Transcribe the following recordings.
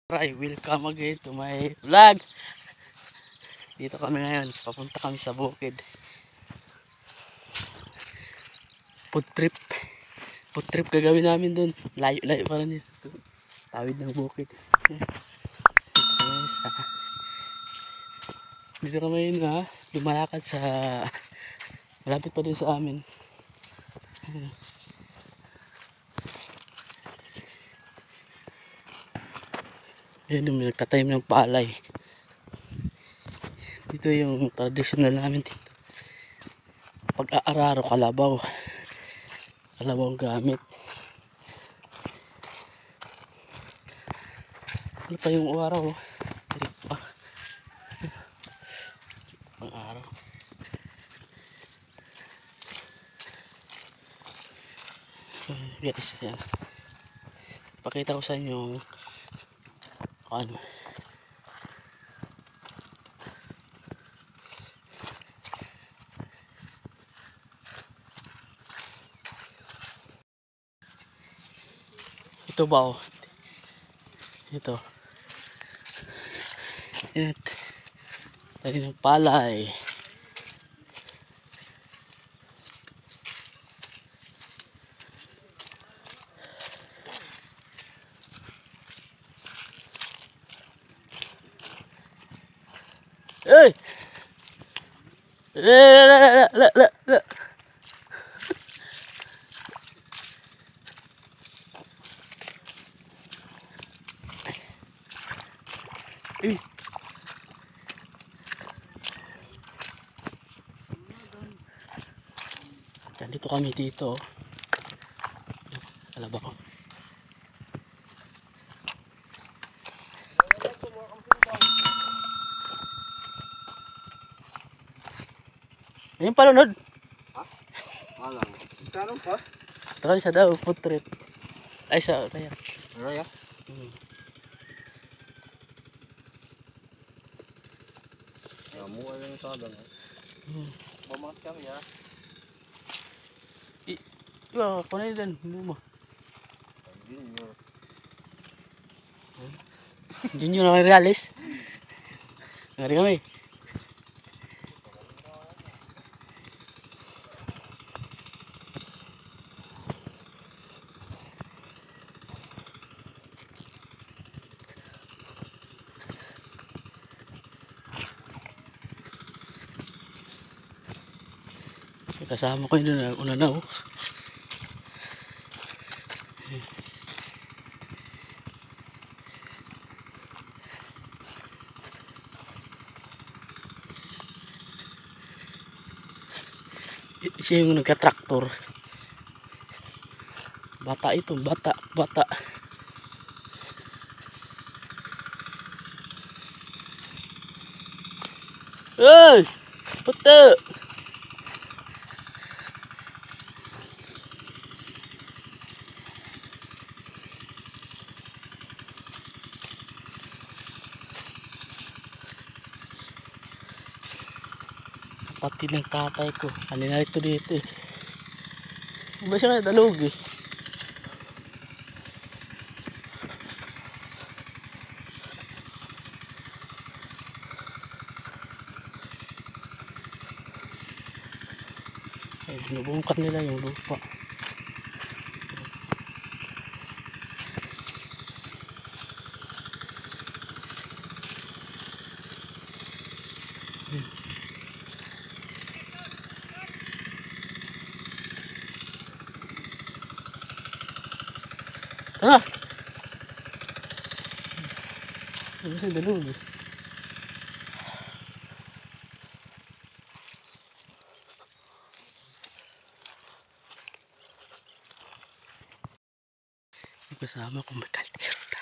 Hi, welcome again to my vlog. Dito kami ngayon, papunta kami sa bukid. Food trip gagawin namin dun. Layo pa rin yun. Tawid ng bukid. Dito kami yun nga, lumalakad sa malapit pa din sa amin. Yun yung nagtatanim ng palay. Dito yung traditional namin dito. Pag-aararo, kalabaw ang gamit. Ano pa yung araw? Trip pa. Ang araw. Guys, yan. Pakita ko sa inyo ano. Ito ba oh? Ito. Yan. Tayo ng palay. Hey! La. Eh. Dito kami dito. Kalabaw ko. Ayun pa lunod. Ha? Malang. Tanong pa? Ito kami sa daw, food trip. Ay sa kaya. Raya? Kamu ay yung sadang. Bamat kami ya. Iba, panay din. Hindi mo. Junior. Junior na kayo realis. Ngari kami. Kasama ko yun na una na oh. Siya yung nagka-traktor. Bata ito, bata. Hey! Puto! Pati ng tatay ko. Kanina ito dito eh. Iba siya nga dalog eh. Ay, binubungkat nila yung lupa. Tara! Iba siya dalog eh. Kasama ko may kaldero na.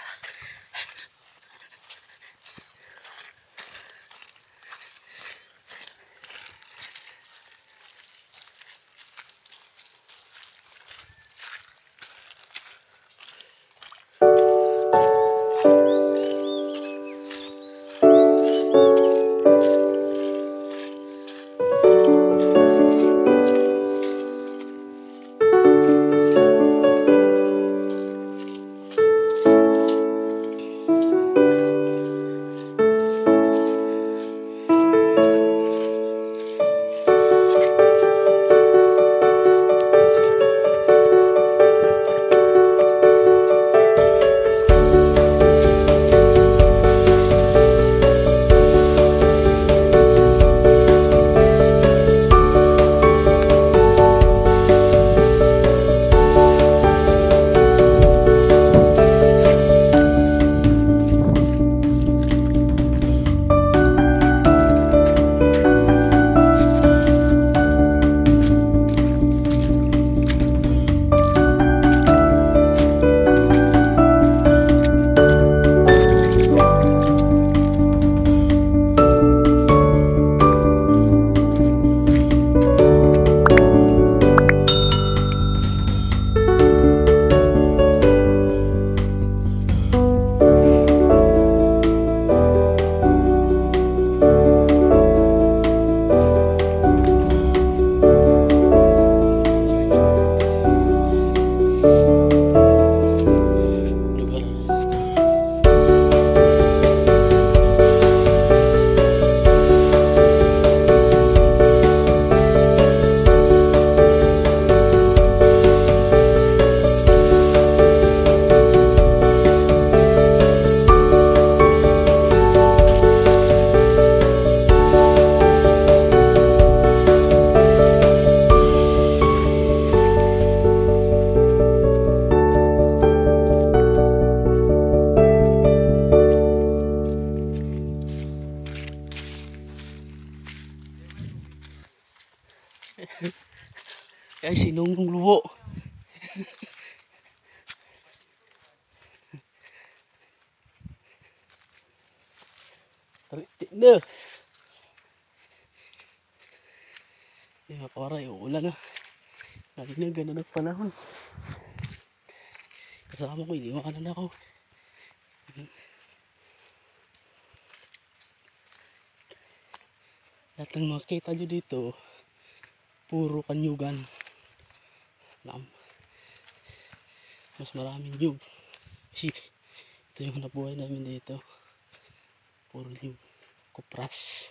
No. Yung mga kawaray, uulan na. Kanina ganun ang panahon. Kasama ko, iniwanan ako. Lahat ng makita nyo dito, puro kanyugan. Mas maraming nyug. Ito yung nabuhay namin dito. Puro nyug. Kupras.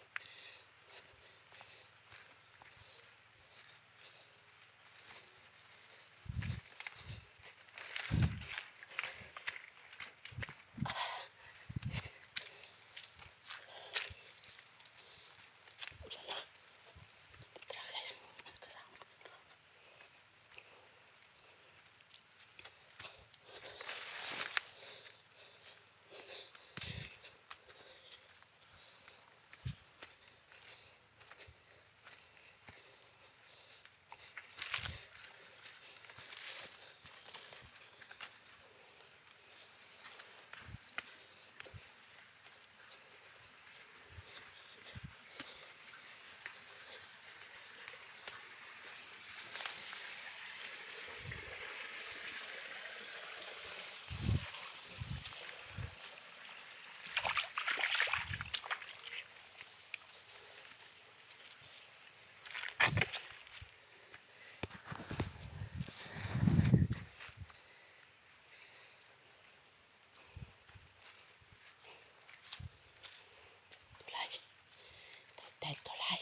Tulay.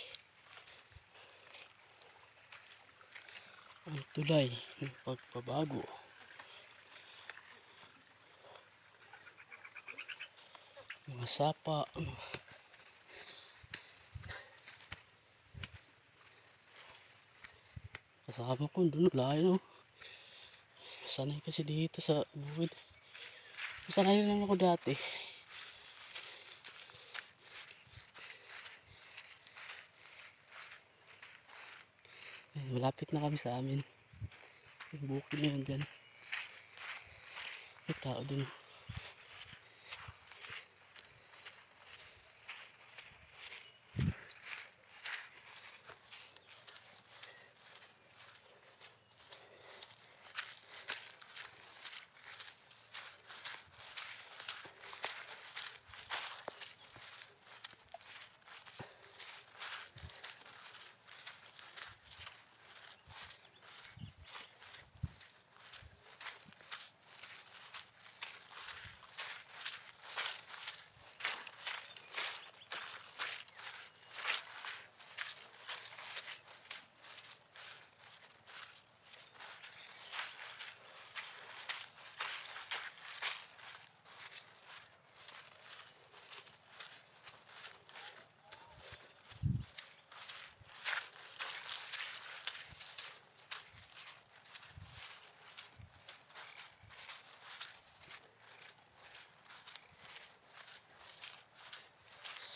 Ang tulay ng pagbabago. Mga sapa. Kasama ko doon layo. Sanay kasi dito sa bukid. Sanay lang ako dati. Malapit na kami sa amin. Yung bukid na yun dyan. May tao dun.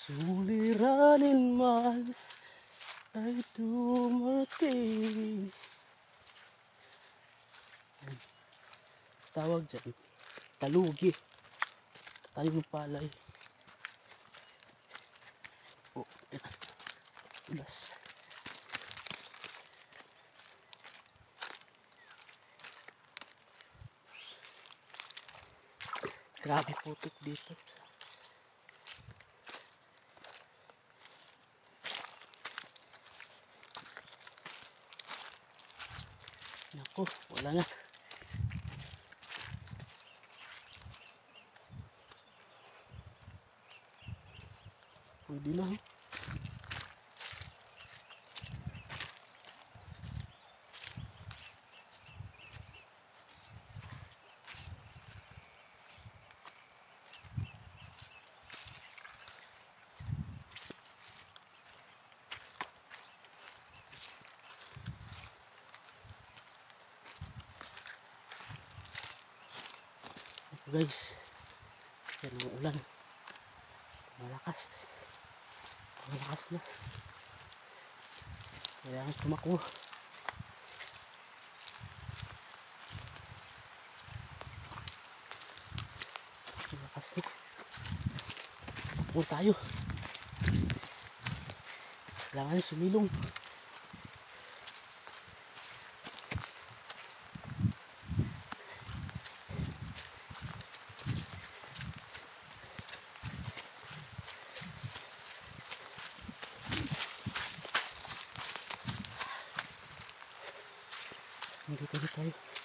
Suliranin man ay dumating. Tawag dyan, talugi. Tayo ng palay. Oh, ulas. Grabe putik dito. Naku, wala na. Pwede na. Guys, yan ang ulan. Malakas na. Kailangan tumakbo. Malakas na. Takbo tayo. Kailangan sumilong. Nandito na tayo.